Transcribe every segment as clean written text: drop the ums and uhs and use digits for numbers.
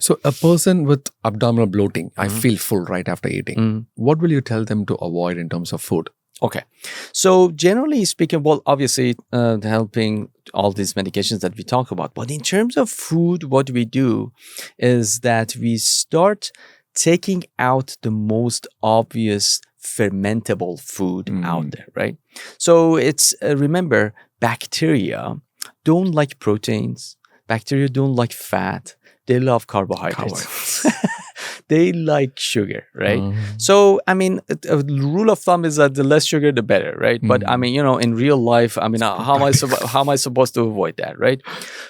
So a person with abdominal bloating, I feel full right after eating. What will you tell them to avoid in terms of food? Okay. So generally speaking, well, obviously helping all these medications that we talk about. But in terms of food, what we do is that we start taking out the most obvious fermentable food out there, right? So it's, remember, bacteria don't like proteins. Bacteria don't like fat. They love carbohydrates. They like sugar, right? So, I mean, a rule of thumb is that the less sugar, the better, right? But I mean, in real life, I mean, how am I supposed to avoid that, right?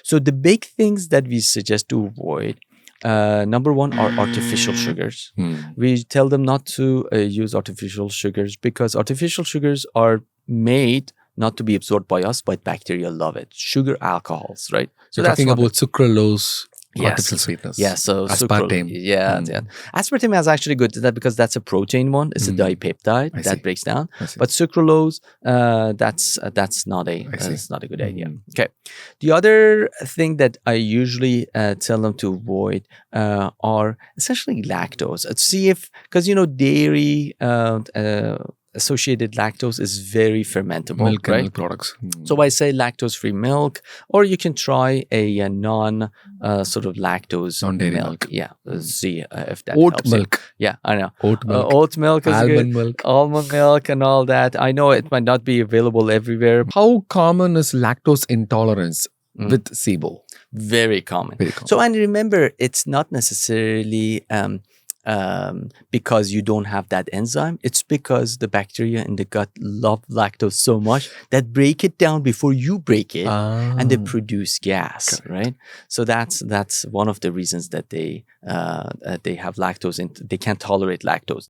So the big things that we suggest to avoid, number one are artificial sugars. We tell them not to use artificial sugars because artificial sugars are made not to be absorbed by us, but bacteria love it. Sugar alcohols, right? So you're talking about sucralose, artificial sweetness. Yeah, so aspartame. Yeah. Aspartame is actually good to that because that's a protein one. It's a dipeptide that breaks down. But sucralose, that's not a good idea. Okay. The other thing that I usually tell them to avoid are essentially lactose. See if, because dairy associated lactose is very fermentable, milk and right? milk products. So I say lactose-free milk, or you can try a non sort of lactose Non-dairy milk. Yeah, see if that Oat helps milk. you. Yeah, I know. Oat milk. Oat milk is Almond good. milk. Almond milk and all that. I know it might not be available everywhere. How common is lactose intolerance with SIBO? Very common. Very common. So, and remember, it's not necessarily because you don't have that enzyme. It's because the bacteria in the gut love lactose so much that break it down before you break it, and they produce gas. Correct. Right? So that's one of the reasons that they have lactose. They can't tolerate lactose.